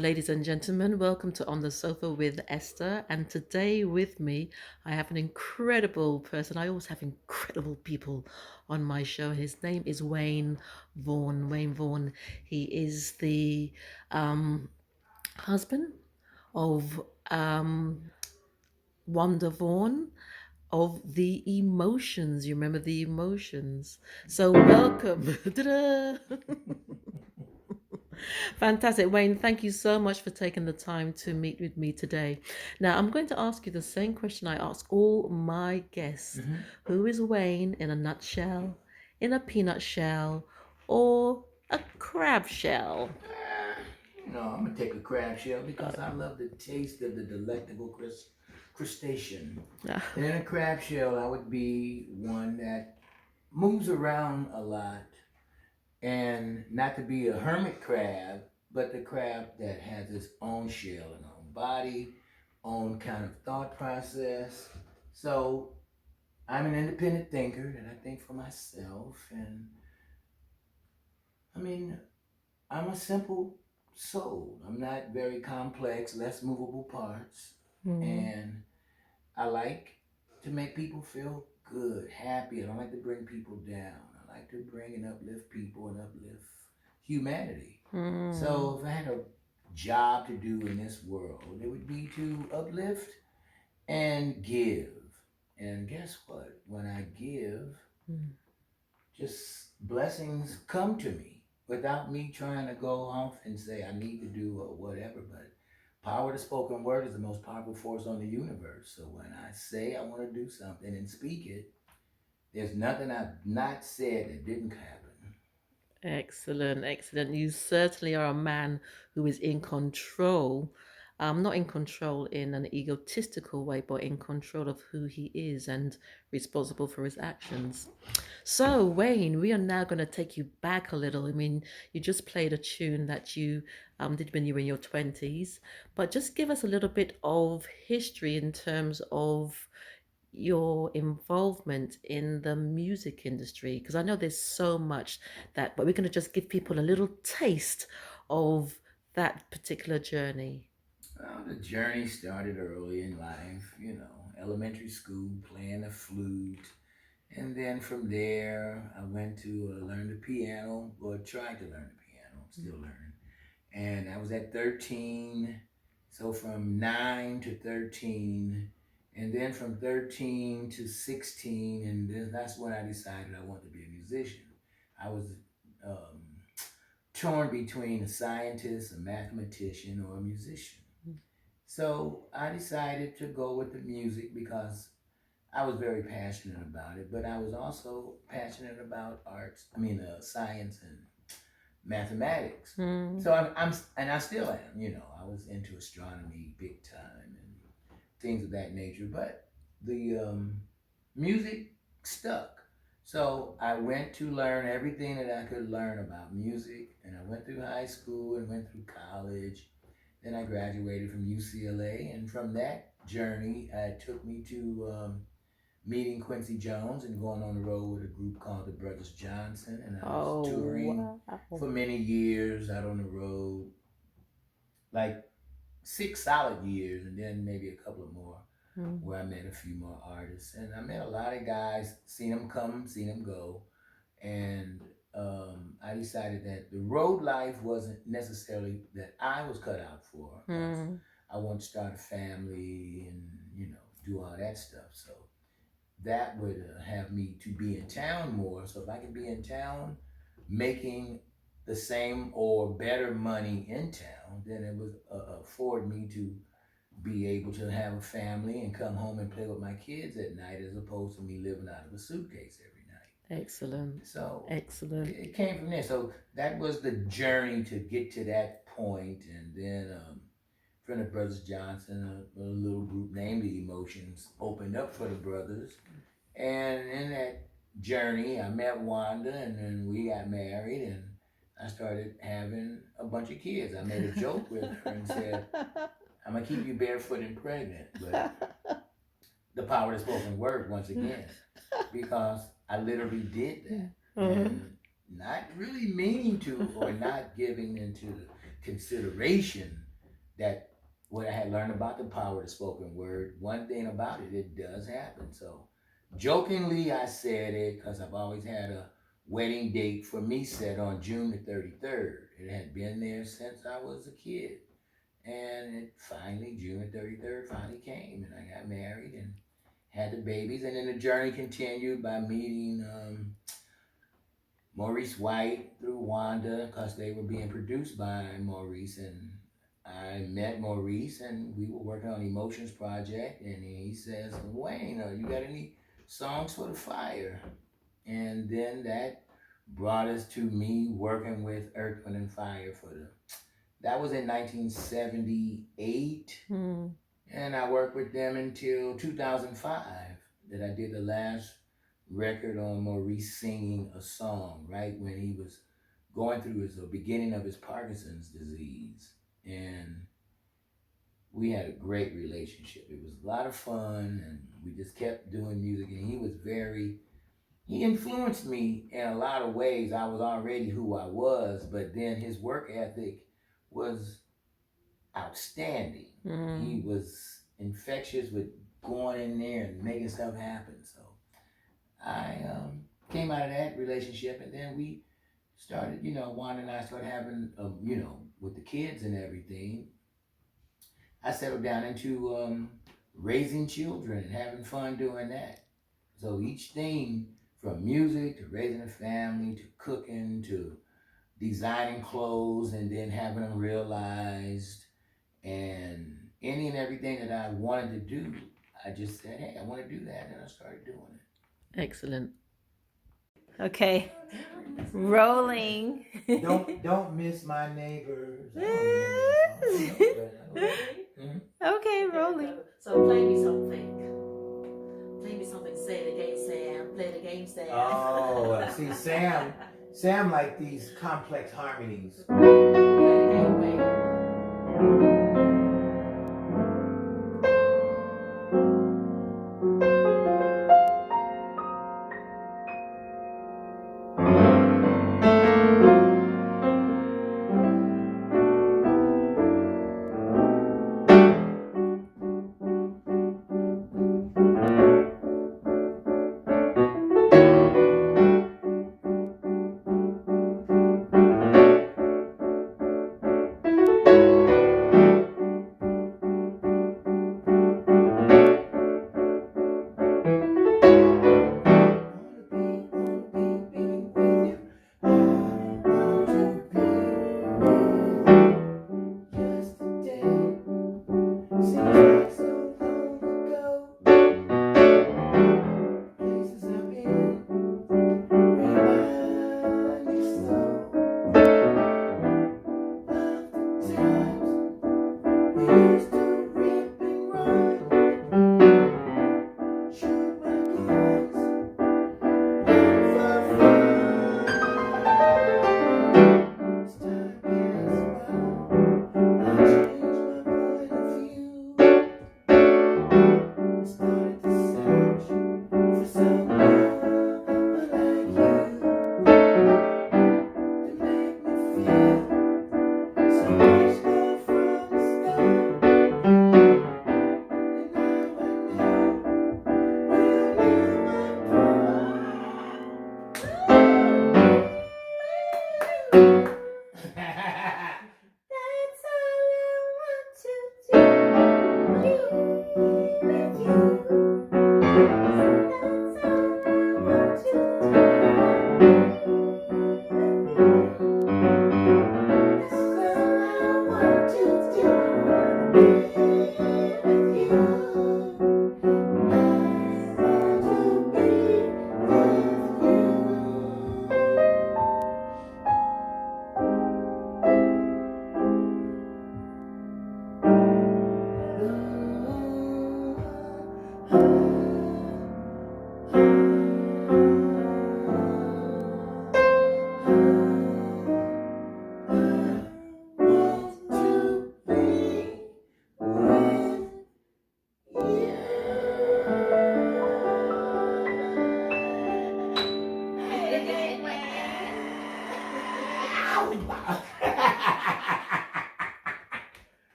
Ladies and gentlemen, welcome to On the Sofa with Esther. And today with me, I have an incredible person. I always have incredible people on my show. His name is Waynne Vaughn. Waynne Vaughn. He is the um, husband of Wanda Vaughn of the Emotions. You remember the Emotions? So welcome. Ta-da! Fantastic. Waynne, thank you so much for taking the time to meet with me today. Now, I'm going to ask you the same question I ask all my guests. Who is Waynne in a nutshell, in a peanut shell, or a crab shell? No, I'm gonna take a crab shell because I love the taste of the delectable crustacean. And in a crab shell, I would be one that moves around a lot, and not to be a hermit crab, but the crab that has its own shell and own body, own kind of thought process. So I'm an independent thinker, and I think for myself. And I mean, I'm a simple soul. I'm not very complex, less movable parts. Mm. And I like to make people feel good, happy. I don't like to bring people down. I like to bring and uplift people and uplift humanity. Mm. So if I had a job to do in this world, it would be to uplift and give. And guess what? When I give, Mm. just blessings come to me without me trying to go off and say I need to do or whatever. But power to spoken word is the most powerful force on the universe. So when I say I want to do something and speak it, there's nothing I've not said that didn't happen. Excellent, excellent. You certainly are a man who is in control. Not in control in an egotistical way, but in control of who he is and responsible for his actions. So, Waynne, we are now going to take you back a little. I mean, you just played a tune that you did when you were in your 20s, but just give us a little bit of history in terms of your involvement in the music industry, because I know there's so much that, but we're going to just give people a little taste of that particular journey. Well, the journey started early in life, elementary school, playing the flute. And then from there, I went to learn the piano, or tried to learn the piano, still learning. And I was at 13. So from 9 to 13, and then from 13 to 16, and then that's when I decided I wanted to be a musician. I was um, torn between a scientist, a mathematician, or a musician. So I decided to go with the music because I was very passionate about it, but I was also passionate about science and mathematics. Mm. So and I still am. I was into astronomy big time and things of that nature. But the music stuck. So I went to learn everything that I could learn about music, and I went through high school and went through college. Then I graduated from UCLA, and from that journey, it took me to meeting Quincy Jones and going on the road with a group called the Brothers Johnson. And I was Oh, touring wow. for many years out on the road, like 6 solid years, and then maybe a couple of more Mm. where I met a few more artists. And I met a lot of guys, seen them come, seen them go. And I decided that the road life wasn't necessarily that I was cut out for because Mm. I wanted to start a family and, do all that stuff. So that would have me to be in town more. So if I can be in town making the same or better money in town, then it would afford me to be able to have a family and come home and play with my kids at night as opposed to me living out of a suitcase every night. Excellent, So excellent. it came from there. So that was the journey to get to that point. And then friend of Brothers Johnson, a little group named the Emotions, opened up for the brothers. And in that journey, I met Wanda, and then we got married, and I started having a bunch of kids. I made a joke with her and said, "I'm gonna keep you barefoot and pregnant," but the power of the spoken word once again, because I literally did that, Uh-huh. and not really meaning to or not giving into the consideration that what I had learned about the power of the spoken word, one thing about it, it does happen. So jokingly, I said it because I've always had a wedding date for me set on June the 33rd. It had been there since I was a kid. And it finally, June the 33rd, finally came. And I got married and had the babies. And then the journey continued by meeting Maurice White through Wanda because they were being produced by Maurice. And I met Maurice and we were working on Emotions Project. And he says, Waynne, you got any songs for the fire? And then that brought us to me working with Earth, Wind, and Fire for the. That was in 1978. Mm. And I worked with them until 2005 that I did the last record on Maurice singing a song, right when he was going through his the beginning of his Parkinson's disease. And we had a great relationship. It was a lot of fun and we just kept doing music and he influenced me in a lot of ways. I was already who I was, but then his work ethic was outstanding. He Mm. was infectious with going in there and making stuff happen. So I came out of that relationship, and then we started, Wanda and I started having, with the kids and everything. I settled down into raising children and having fun doing that. So each thing from music to raising a family to cooking to designing clothes and then having them realized and any and everything that I wanted to do, I just said, hey, I want to do that. And I started doing it. Excellent. Okay. Rolling. Don't miss my neighbors. I don't remember that song. I know, Okay, rolling. So play me something. Play me something. Say it again, Sam. Play the game, Sam. Oh, see, Sam like these complex harmonies. Play the game, Wayne.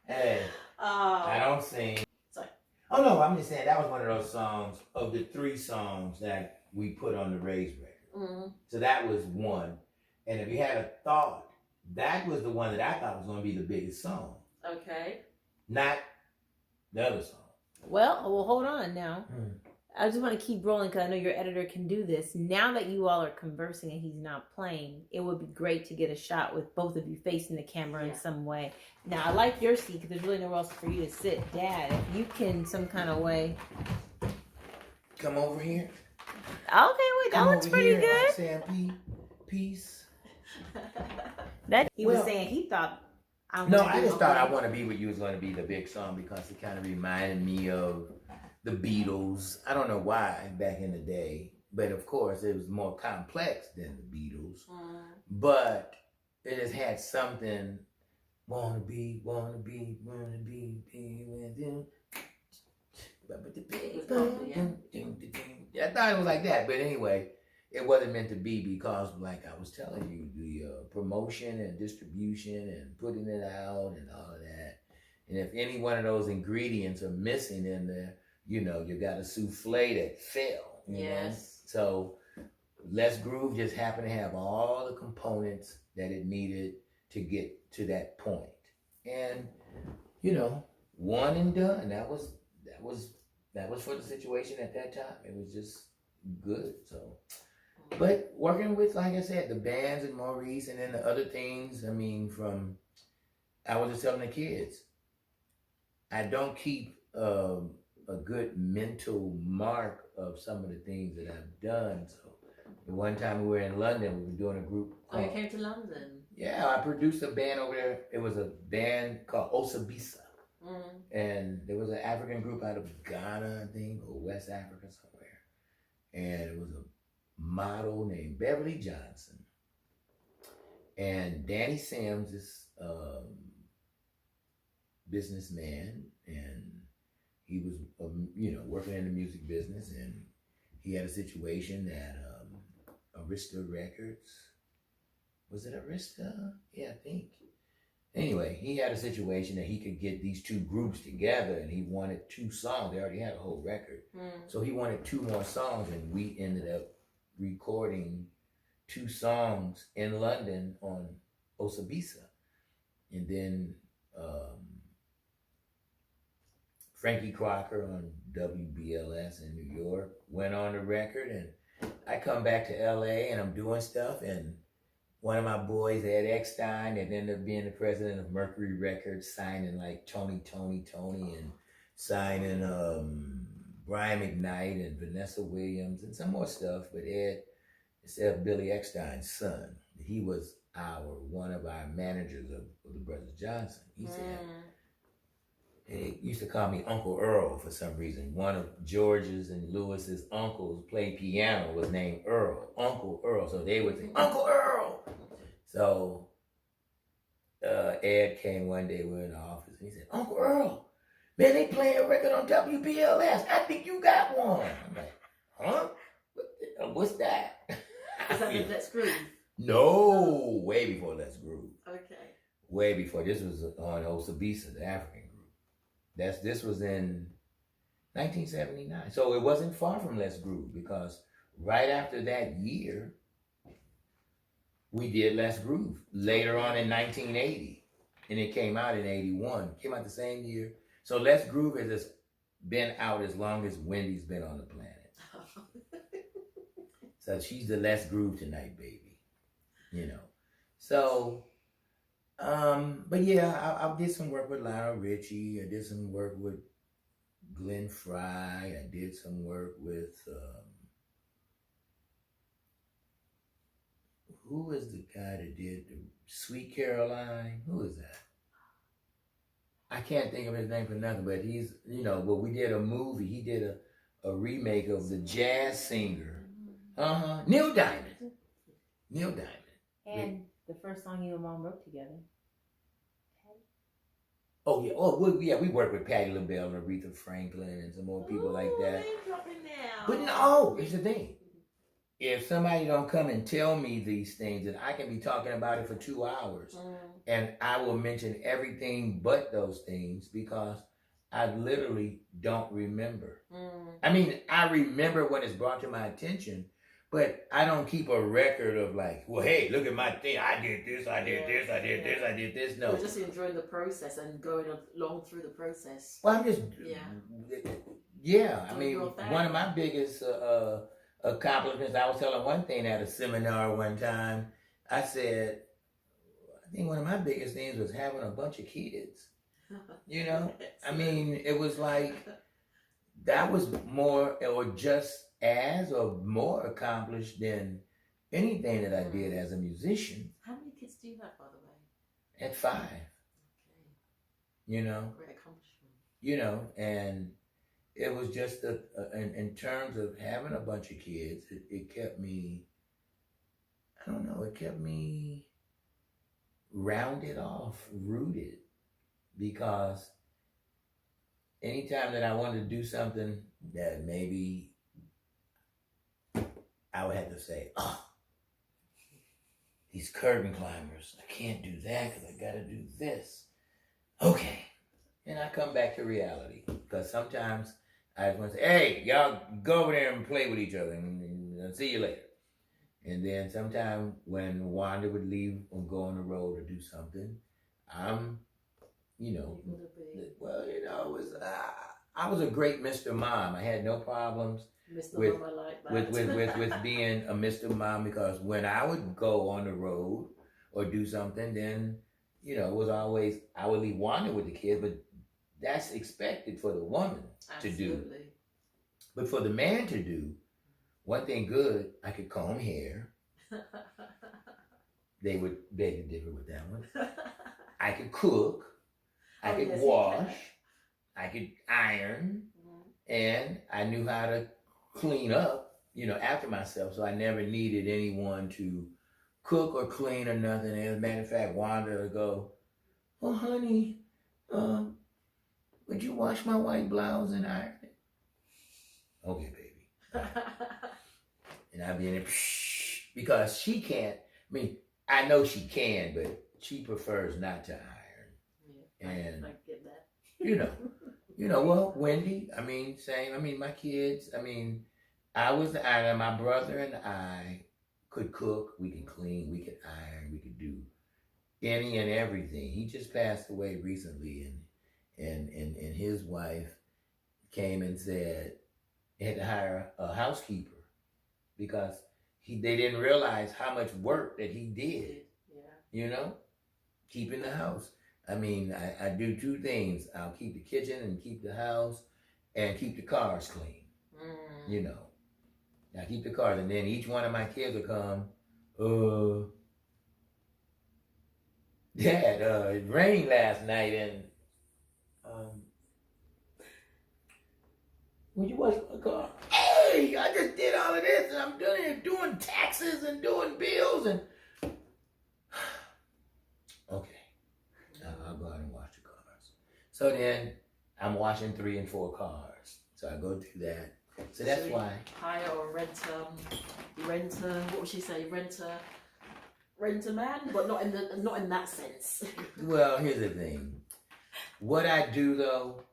Hey, I don't sing. Sorry. Oh no, I'm just saying that was one of those songs of the 3 songs that we put on the Raise record. Mm-hmm. So that was one. And if you had a thought, that was the one that I thought was going to be the biggest song, Okay. not the other song. Well, hold on now. I just want to keep rolling because I know your editor can do this. Now that you all are conversing and he's not playing, it would be great to get a shot with both of you facing the camera in some way. Now, I like your seat because there's really nowhere else for you to sit. Dad, if you can some kind of way. Come over here. Okay, wait, that looks pretty good. Saying peace. That he was saying he thought. I just thought I Want to Be With You was going to be the big song because it kind of reminded me of the Beatles. I don't know why back in the day, but of course it was more complex than the Beatles. But it has had something. Wanna be with you. I thought it was like that, but anyway, it wasn't meant to be because, like I was telling you, the promotion and distribution and putting it out and all of that. And if any one of those ingredients are missing in there, you got a souffle that fell. You know? So Let's Groove just happened to have all the components that it needed to get to that point. And, one and done. That was for the situation at that time. It was just good. So, but working with, like I said, the bands and Maurice and then the other things, I was just telling the kids, I don't keep a good mental mark of some of the things that I've done. So the one time we were in London, we were doing a group called, you came to London? Yeah, I produced a band over there. It was a band called Osabisa. And there was an African group out of Ghana, I think, or West Africa somewhere. And it was a model named Beverly Johnson. And Danny Sims is businessman, and he was, working in the music business, and he had a situation at Arista Records. Was it Arista? Yeah, I think. Anyway, he had a situation that he could get these 2 groups together, and he wanted 2 songs. They already had a whole record. So he wanted 2 more songs, and we ended up recording 2 songs in London on Osabisa. And then Frankie Crocker on WBLS in New York went on the record, and I come back to LA and I'm doing stuff, and one of my boys, Ed Eckstein, that ended up being the president of Mercury Records, signing like Tony, and signing Brian McKnight and Vanessa Williams and some more stuff. But Ed, instead of Billy Eckstein's son, he was one of our managers of the Brothers Johnson. He said, he used to call me Uncle Earl for some reason. One of George's and Lewis's uncles played piano was named Earl, Uncle Earl. So they would say, Uncle Earl. So Ed came one day, we were in the office, and he said, Uncle Earl, man, they playing a record on WBLS. I think you got one. I'm like, huh? What's that? Is that the Let's Groove? No, way before Let's Groove. Okay. Way before. This was on Osabisa, the African group. This was in 1979. So it wasn't far from Let's Groove, because right after that year, we did Let's Groove later on in 1980. And it came out in 81. Came out the same year. So Let's Groove has been out as long as Wendy's been on the planet. So she's the Let's Groove tonight, baby. So, but yeah, I did some work with Lionel Richie. I did some work with Glenn Fry. I did some work with, who is the guy that did the Sweet Caroline? Who is that? I can't think of his name for nothing, but he's, but we did a movie. He did a remake of the jazz singer. Neil Diamond. And the first song you and Mom wrote together. Oh yeah. We worked with Patti LaBelle and Aretha Franklin and some more people like that. Dropping now. But no, here's the thing. if somebody don't come and tell me these things, then I can be talking about it for 2 hours, and I will mention everything but those things because I literally don't remember. I mean, I remember when it's brought to my attention, but I don't keep a record of like, well, hey, look at my thing. I did this, I did this, I did this, I did this. No. You're just enjoying the process and going along through the process. Well, I'm just, yeah. I Doing mean, your thing. one of my biggest accomplishments, I was telling one thing at a seminar one time. I said, I think one of my biggest things was having a bunch of kids. You know, I mean, it was like that was more or just as or more accomplished than anything that I did as a musician. How many kids do you have, by the way? At 5. Okay. You know, Great accomplishment. you know, and it was just in terms of having a bunch of kids, it kept me, I don't know, it kept me rounded off, rooted, because anytime that I wanted to do something that maybe I would have to say, oh, these curtain climbers, I can't do that because I got to do this. Okay. And I come back to reality because sometimes I just want to say, hey, y'all go over there and play with each other and I'll see you later. And then sometime when Wanda would leave and go on the road or do something, I'm, you know, well, you know, it was, I was a great Mr. Mom. I had no problems with being a Mr. Mom because when I would go on the road or do something, then, you know, it was always, I would leave Wanda with the kids, but that's expected for the woman to do. But for the man to do, one thing good, I could comb hair. They would beg to differ with that one. I could cook. I could wash. I could iron. And I knew how to clean up, you know, after myself. So I never needed anyone to cook or clean or nothing. And as a matter of fact, Wanda would go, oh, honey, would you wash my white blouse and iron it? Okay, baby. And I'd be in there, because she can't, I mean, I know she can, but she prefers not to iron. Yeah, and I get that. You know, well, Wendy, I mean, same. I mean, my kids, I mean, I was the ironer. My brother and I could cook, we could clean, we could iron, we could do any and everything. He just passed away recently, and his wife came and said they had to hire a housekeeper because they didn't realize how much work that he did. Yeah. You know, keeping the house. I mean, I do 2 things. I'll keep the kitchen and keep the house and keep the cars clean. You know, I keep the cars, and then each one of my kids will come, Dad, it rained last night and would you wash my car? Hey, I just did all of this and I'm doing taxes and doing bills and okay. I'll go out and wash the cars. So then I'm washing 3 and 4 cars. So I go do that. So that's why. Hire or rent what would she say? Rent a man, but not in that sense. Well, here's the thing. What I do though,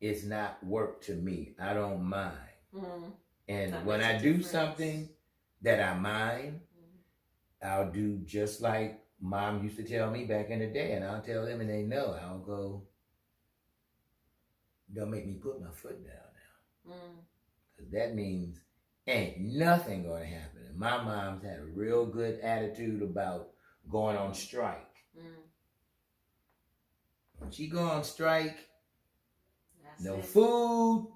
it's not work to me. I don't mind. And when I do something that I mind, I'll do just like Mom used to tell me back in the day, and I'll tell them and they know. I'll go, don't make me put my foot down now. Because that means ain't nothing going to happen. And my mom's had a real good attitude about going on strike. When she go on strike, no food,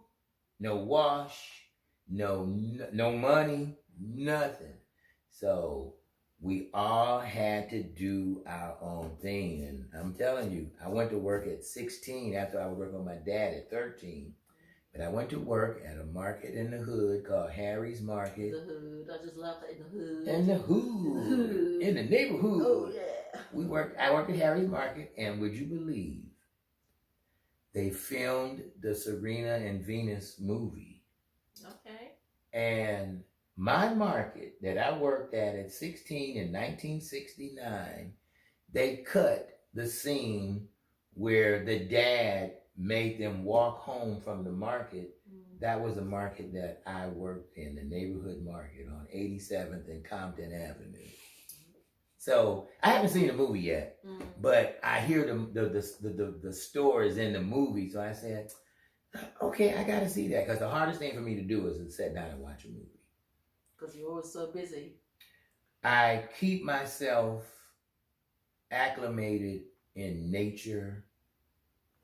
no wash, no money, nothing. So we all had to do our own thing. And I'm telling you, I went to work at 16 after I was working with my dad at 13. But I went to work at a market in the hood called Harry's Market. The hood. I just love that, in the hood. In the hood. In the neighborhood. Oh, yeah. I worked at Harry's Market, and would you believe they filmed the Serena and Venus movie? Okay. And my market that I worked at 16 in 1969, they cut the scene where the dad made them walk home from the market. That was the market that I worked in, the neighborhood market on 87th and Compton Avenue. So I haven't seen the movie yet, but I hear the stories in the movie. So I said, okay, I got to see that, because the hardest thing for me to do is to sit down and watch a movie. Because you're always so busy. I keep myself acclimated in nature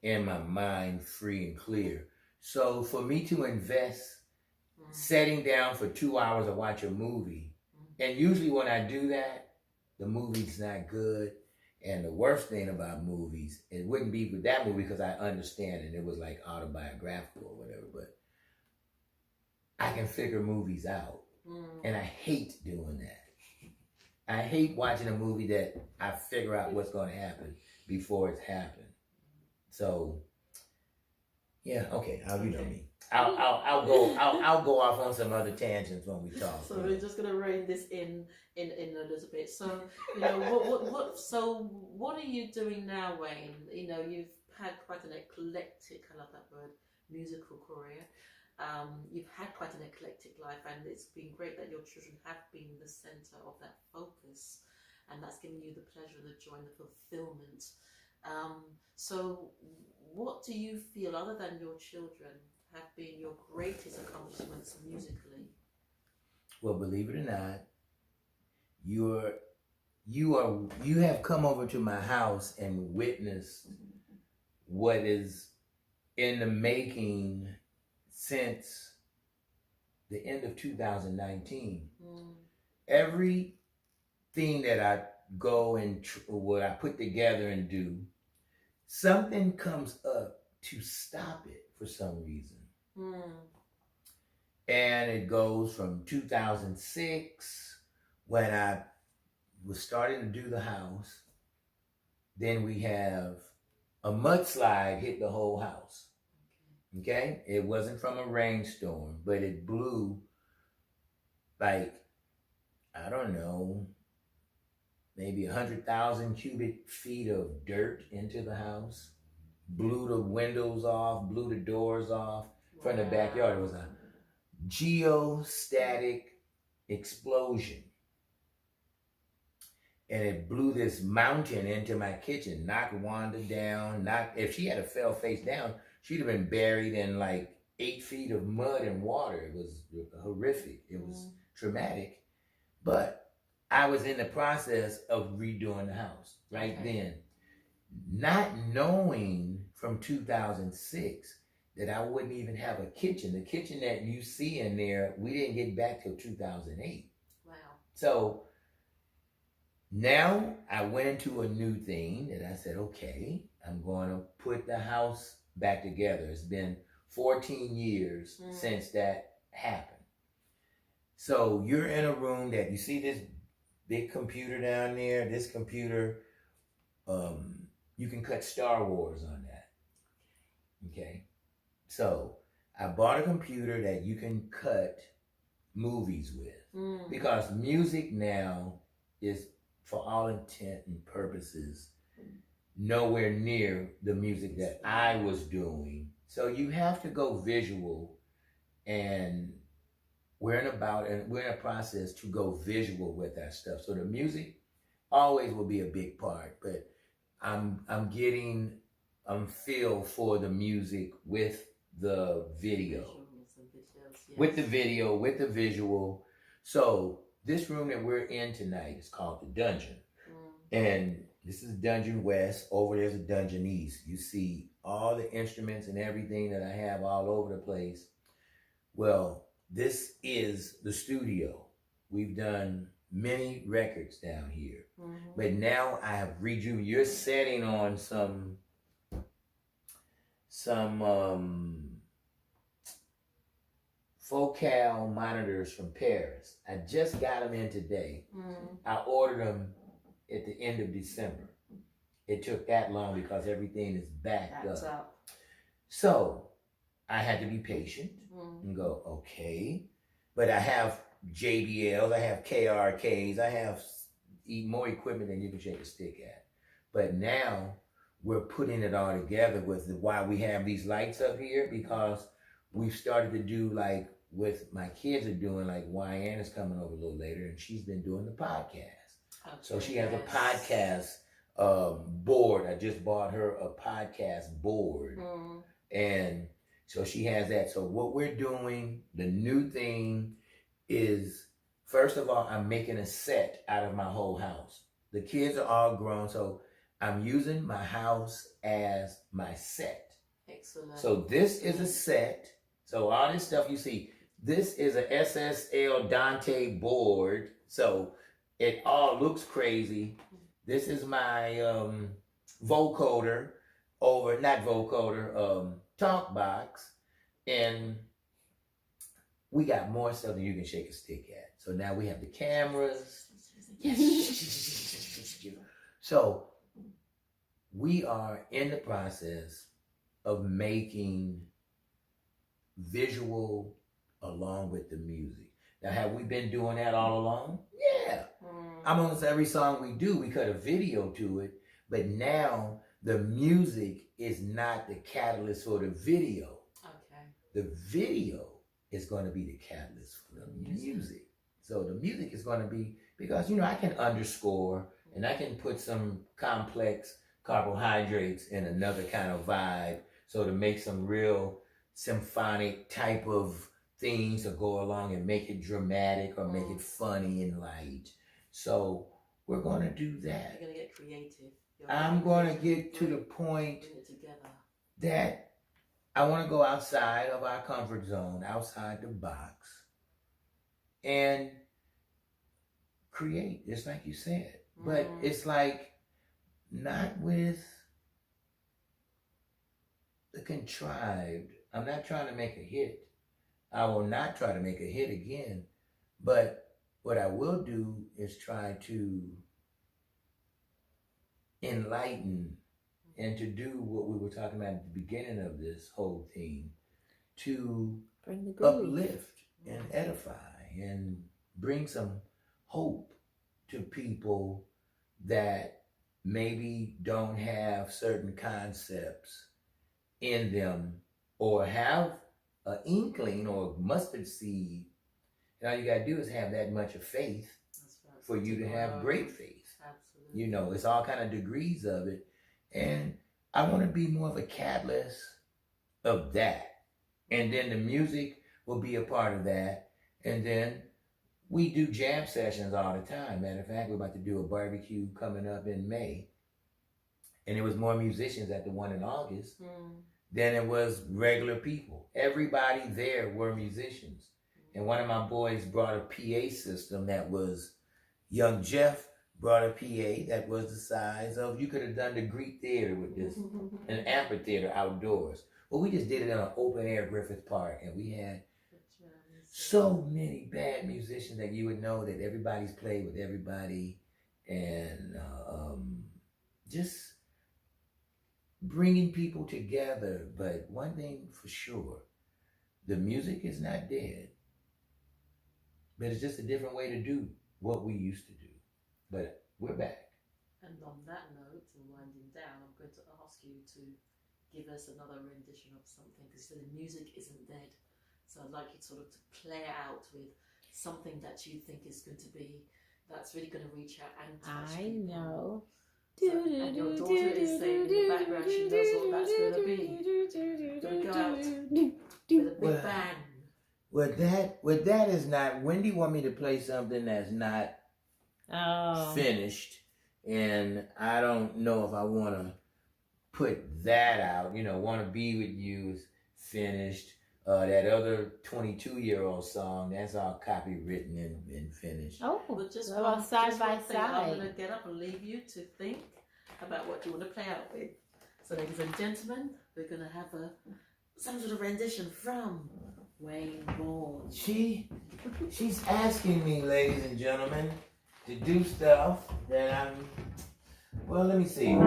and my mind free and clear. So for me to invest sitting down for 2 hours to watch a movie, and usually when I do that, the movie's not good. And the worst thing about movies, it wouldn't be with that movie because I understand it. It was like autobiographical or whatever, but I can figure movies out. And I hate doing that. I hate watching a movie that I figure out what's going to happen before it's happened. So, yeah, okay, you know me. I'll go off on some other tangents when we talk. So we're just gonna rein this in a little bit. So you know what are you doing now, Waynne? You know, you've had quite an eclectic, I love that word, musical career. You've had quite an eclectic life, and it's been great that your children have been the center of that focus, and that's given you the pleasure, the joy, and the fulfillment. So what do you feel, other than your children, have been your greatest accomplishments musically? Well, believe it or not, you have come over to my house and witnessed what is in the making since the end of 2019. Everything that I go and what I put together and do, something comes up to stop it for some reason. And it goes from 2006, when I was starting to do the house. Then we have a mudslide hit the whole house. Okay? It wasn't from a rainstorm, but it blew like, I don't know, maybe 100,000 cubic feet of dirt into the house. Blew the windows off, blew the doors off. From the backyard. It was a geostatic explosion. And it blew this mountain into my kitchen, knocked Wanda down, if she had fell face down, she'd have been buried in like 8 feet of mud and water. It was horrific. It was traumatic. But I was in the process of redoing the house then. Not knowing from 2006 that I wouldn't even have a kitchen. The kitchen that you see in there, we didn't get back till 2008. Wow. So now I went into a new thing that I said, okay, I'm going to put the house back together. It's been 14 years since that happened. So you're in a room that you see this big computer down there. This computer, you can cut Star Wars on that. Okay. So I bought a computer that you can cut movies with, because music now is, for all intent and purposes, nowhere near the music that I was doing. So you have to go visual, and we're in a process to go visual with that stuff. So the music always will be a big part, but I'm getting feel for the music with the video. With the video, with the visual. So this room that we're in tonight is called the Dungeon. And this is Dungeon West. Over there's a Dungeon East. You see all the instruments and everything that I have all over the place. Well, this is the studio. We've done many records down here. But now I have you're setting on some Focal monitors from Paris. I just got them in today. I ordered them at the end of December. It took that long because everything is backed up. So I had to be patient and go, okay. But I have JBLs, I have KRKs, I have more equipment than you can shake a stick at. But now we're putting it all together with why we have these lights up here, because we've started to do like with my kids are doing, like Waynne is coming over a little later and she's been doing the podcast. Okay, So she has yes. a podcast board. I just bought her a podcast board. And so she has that. So what we're doing, the new thing is, first of all, I'm making a set out of my whole house. The kids are all grown, so I'm using my house as my set. Excellent. So this is a set. So all this stuff you see, this is a SSL Dante board. So it all looks crazy. This is my vocoder over, not vocoder, talk box. And we got more stuff than you can shake a stick at. So now we have the cameras. So we are in the process of making visual along with the music. Now, have we been doing that all along? Yeah. Almost every song we do, we cut a video to it. But now the music is not the catalyst for the video. Okay. The video is going to be the catalyst for the music. So the music is going to be, because, you know, I can underscore and I can put some complex carbohydrates in another kind of vibe. So to make some real symphonic type of things to go along and make it dramatic or make it funny and light. So we're going to do that. You're going to get creative. I'm going to get to the point Bring it together. that I want to go outside of our comfort zone, outside the box, and create, just like you said. But it's like, not with the contrived. I'm not trying to make a hit. I will not try to make a hit again. But what I will do is try to enlighten and to do what we were talking about at the beginning of this whole thing, to bring the groove, uplift and edify and bring some hope to people that maybe don't have certain concepts in them or have an inkling or mustard seed. And all you got to do is have that much of faith for you to have great faith. Absolutely. You know, it's all kind of degrees of it. And I want to be more of a catalyst of that. And then the music will be a part of that. And then we do jam sessions all the time. Matter of fact, we're about to do a barbecue coming up in May. And there was more musicians at the one in August than it was regular people. Everybody there were musicians. And one of my boys brought a PA system that was, young Jeff brought a PA that was the size of, you could have done the Greek theater with this, an amphitheater outdoors. Well, we just did it in an open air Griffith Park, and we had so many bad musicians that you would know that everybody's played with everybody, and just bringing people together. But one thing for sure, the music is not dead, but it's just a different way to do what we used to do. But we're back. And on that note, and winding down, I'm going to ask you to give us another rendition of something, because the music isn't dead. So I'd like you sort of to play out with something that you think is going to be, that's really going to reach out and touch people. know. So, and your daughter is saying in the background she knows what that's going to be. Going to go out with a big bang. With that is not, Wendy want me to play something that's not finished, and I don't know if I want to put that out. You know, Want to Be With You is finished. That other 22-year-old song, that's all copywritten and finished. Oh, Well, just well, one, side just by one thing. I'm side. going to get up and leave you to think about what you want to play out with. So, ladies and gentlemen, we're going to have some sort of rendition from Waynne Vaughn. She's asking me, ladies and gentlemen, to do stuff that well, let me see.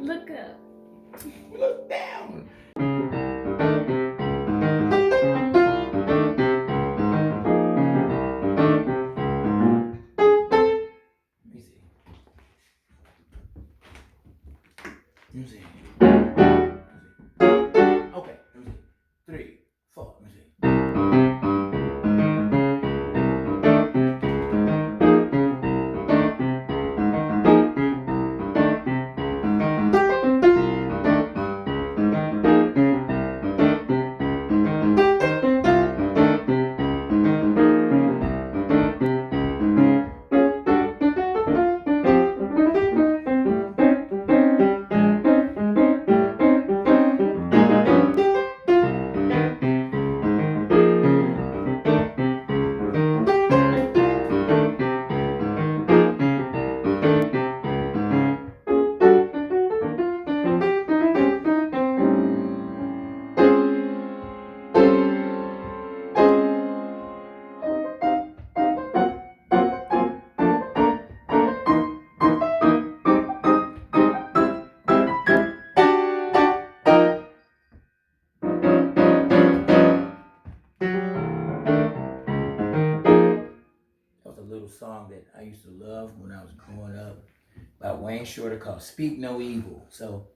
Look up. Look down. Let me see. Let me see. Okay, let me see. 3, 4, let me see. That was a little song that I used to love when I was growing up by Wayne Shorter called Speak No Evil. So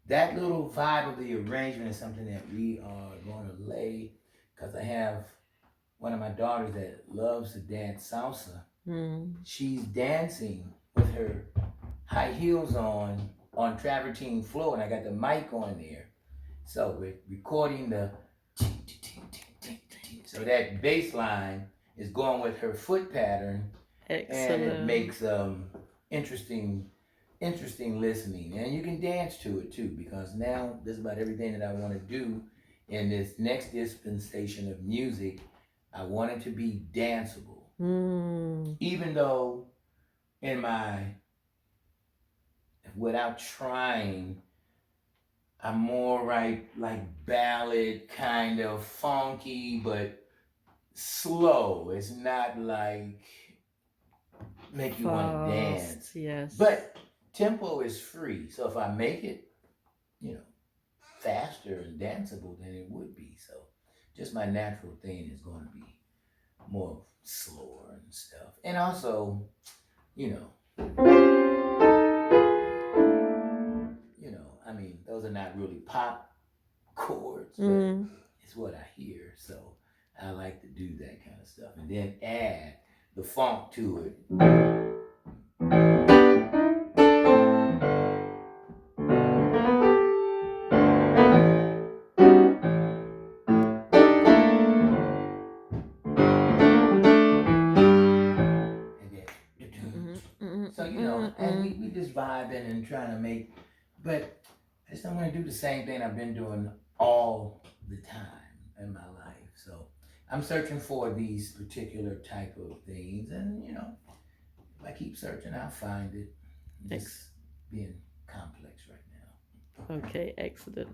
that little vibe of the arrangement is something that we are going to lay because I have one of my daughters that loves to dance salsa. She's dancing with her high heels on travertine floor, and I got the mic on there. So we're recording the so that bass line is going with her foot pattern. Excellent. And it makes interesting listening, and you can dance to it too, because now this is about everything that I want to do in this next dispensation of music. I want it to be danceable, even though in my without trying, I'm more like ballad, kind of funky, but slow. It's not like make you want to dance. Yes. But tempo is free. So if I make it, faster and danceable, then it would be. So just my natural thing is going to be more slower and stuff. And also, I mean, those are not really pop chords, but it's what I hear. So I like to do that kind of stuff. And then add the funk to it. So, and we just vibing and trying to make, but I just don't want to do the same thing I've been doing all the time in my life. So I'm searching for these particular type of things, and if I keep searching, I'll find it. It's being complex right now. Okay, excellent.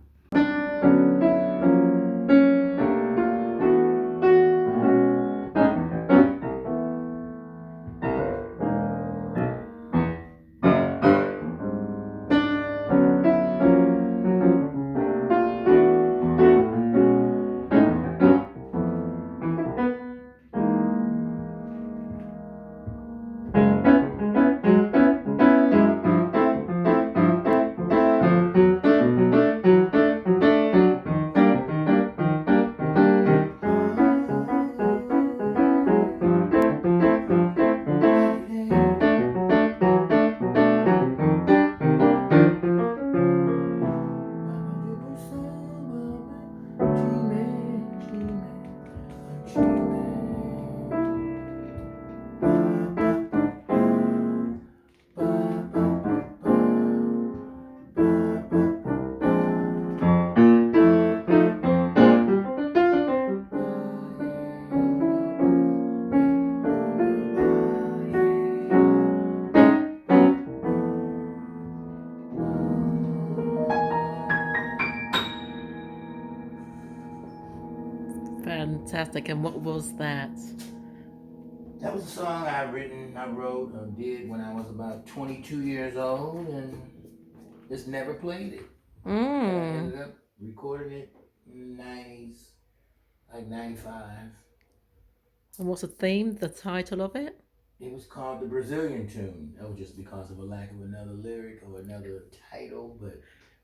Fantastic. And what was that? That was a song I wrote, or did when I was about 22 years old, and Just never played it. And I Mm. ended up recording it in the 90s, like 95. And what's the theme, the title of it? It was called the Brazilian Tune. That was just because of a lack of another lyric or another title, but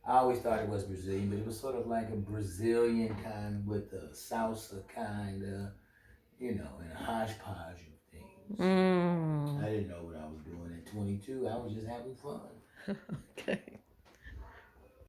I always thought it was Brazilian, but it was sort of like a Brazilian kind with a salsa kind of, and a hodgepodge of things. Mm. I didn't know what I was doing at 22. I was just having fun. Okay.